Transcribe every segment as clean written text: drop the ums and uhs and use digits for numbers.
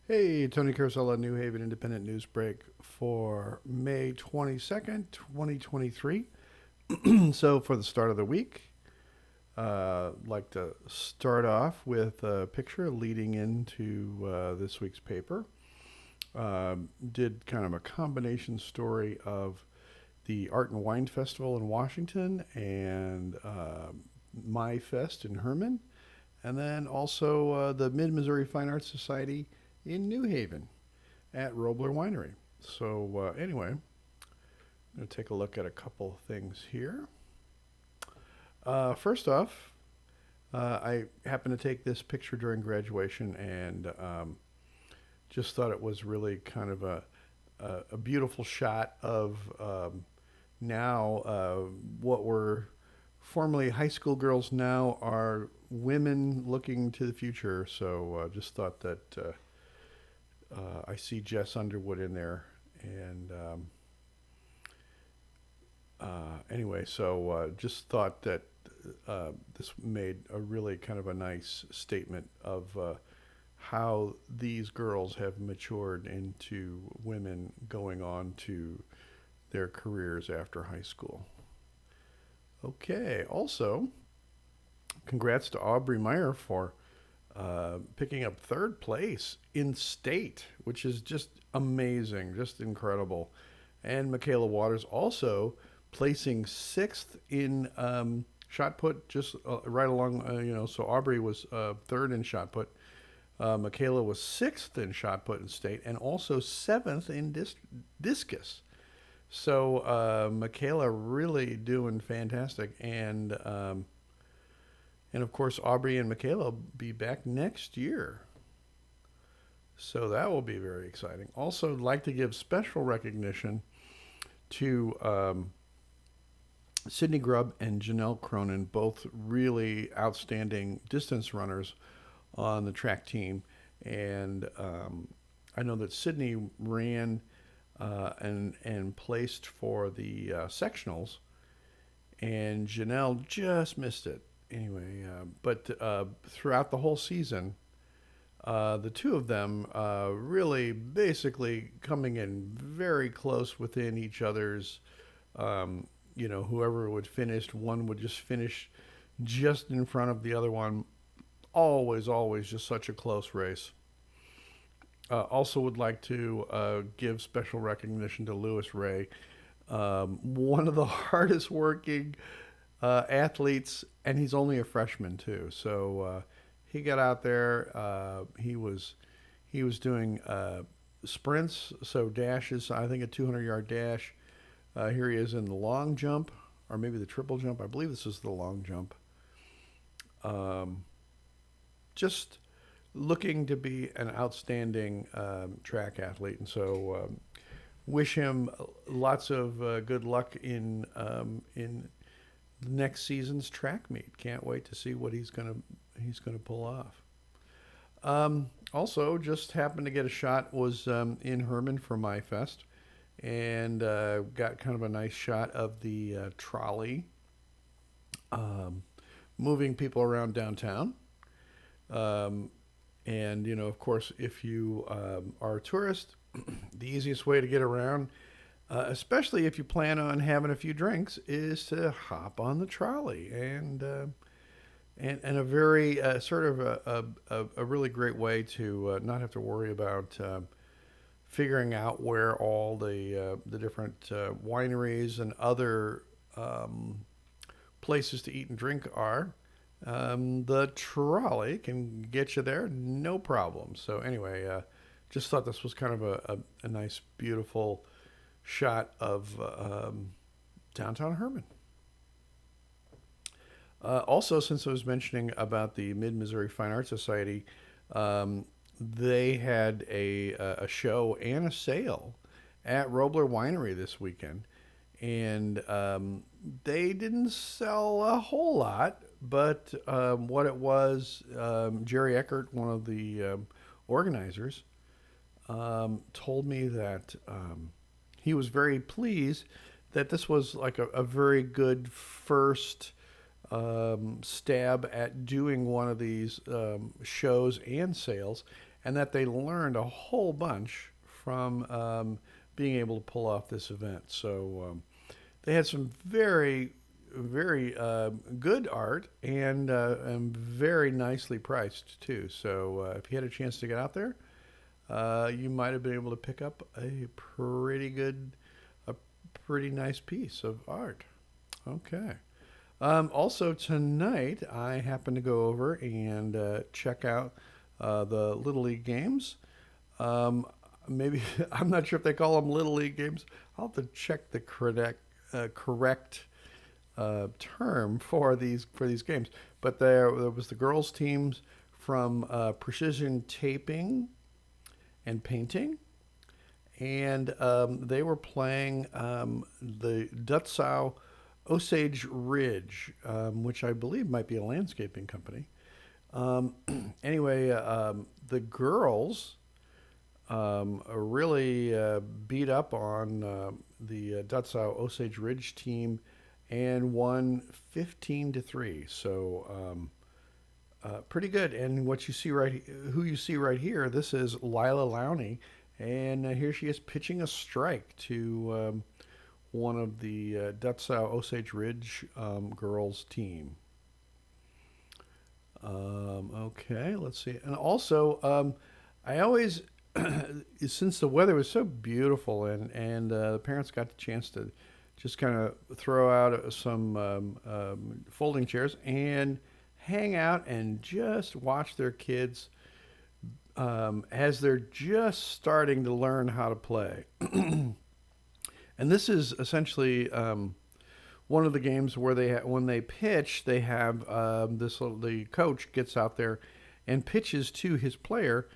Hey, Tony Carousel, New Haven Independent News Break for May 22nd, 2023. So, for the start of the week, I'd like to start off with a picture leading into this week's paper. Did kind of a combination story of the Art and Wine Festival in Washington and My Fest in Herman, and then also the Mid Missouri Fine Arts Society in New Haven at Robler Winery. So, anyway, I'm going to take a look at a couple things here. First off, I happened to take this picture during graduation and just thought it was really kind of a beautiful shot of now what were formerly high school girls now are women looking to the future. So just thought that I see Jess Underwood in there. And anyway, so just thought that this made a really kind of a nice statement of how these girls have matured into women going on to their careers after high school. Okay, also, congrats to Aubrey Meyer for picking up third place in state, which is just amazing, just incredible. And Michaela Waters also placing sixth in shot put, just right along, so Aubrey was third in shot put. Michaela was sixth in shot put in state and also seventh in discus. So Michaela really doing fantastic. And of course, Aubrey and Michaela will be back next year. So that will be very exciting. Also, I'd like to give special recognition to Sydney Grubb and Janelle Cronin, both really outstanding distance runners on the track team. And I know that Sydney ran and placed for the sectionals, and Janelle just missed it. Anyway, but throughout the whole season, the two of them really basically coming in very close within each other's. Whoever would finish, one would just finish just in front of the other one. Always, always just such a close race. Also, would like to give special recognition to Lewis Ray, one of the hardest working athletes, and he's only a freshman too. So he got out there. He was doing sprints, so dashes. I think a 200-yard dash. Here he is in the long jump, or maybe the triple jump. I believe this is the long jump. Um, just looking to be an outstanding track athlete, and so wish him lots of good luck in next season's track meet. Can't wait to see what he's gonna pull off. Also, just happened to get a shot was in Herman for My Fest, and got kind of a nice shot of the trolley um, moving people around downtown. Um, and of course, if you are a tourist, the easiest way to get around, especially if you plan on having a few drinks, is to hop on the trolley. And a very sort of a really great way to not have to worry about figuring out where all the different wineries and other um, places to eat and drink are. The trolley can get you there, no problem. So anyway, just thought this was kind of a nice, beautiful shot of downtown Herman. Also, since I was mentioning about the Mid Missouri Fine Arts Society, um, they had a show and a sale at Robler Winery this weekend, and they didn't sell a whole lot, but what it was, Jerry Eckert, one of the organizers, told me that he was very pleased that this was like a very good first stab at doing one of these shows and sales, and that they learned a whole bunch from being able to pull off this event. So they had some very, very good art and very nicely priced too. So if you had a chance to get out there, you might have been able to pick up a pretty nice piece of art. Okay. Also tonight, I happened to go over and check out the Little League games. Maybe I'm not sure if they call them Little League games. I'll have to check the correct term for these games. But there was the girls' teams from Precision Taping and Painting, and they were playing the Dutzow Osage Ridge, which I believe might be a landscaping company. Anyway, the girls really beat up on the Dutzow Osage Ridge team and won 15-3. So pretty good. And who you see right here, this is Lila Lowney, and here she is pitching a strike to one of the Dutzow Osage Ridge girls team. Okay, let's see. And also, I always, since the weather was so beautiful and the parents got the chance to just kind of throw out some folding chairs and hang out and just watch their kids as they're just starting to learn how to play. And this is essentially one of the games where when they pitch, they have the coach gets out there and pitches to his player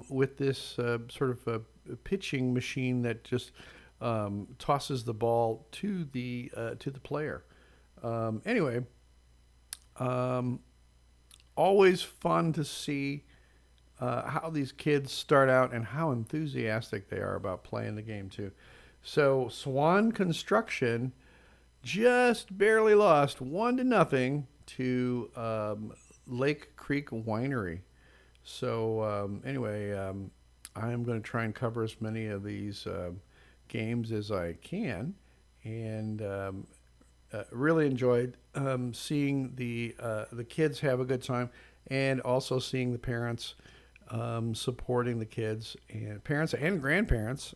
with this sort of a pitching machine that just tosses the ball to the player. Anyway, always fun to see how these kids start out and how enthusiastic they are about playing the game too. So Swan Construction just barely lost 1-0 to Lake Creek Winery. So anyway, I'm going to try and cover as many of these games as I can, and really enjoyed seeing the kids have a good time, and also seeing the parents supporting the kids, and parents and grandparents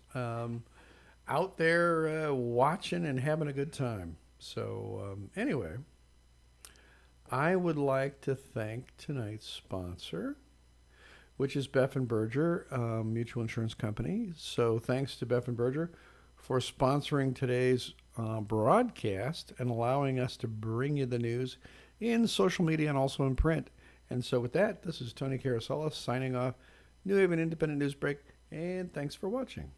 out there watching and having a good time. So anyway, I would like to thank tonight's sponsor, which is Beff and Berger Mutual Insurance Company. So thanks to Beff and Berger for sponsoring today's broadcast and allowing us to bring you the news in social media and also in print. And so with that, this is Tony Carosella signing off. New Haven Independent News Break, and thanks for watching.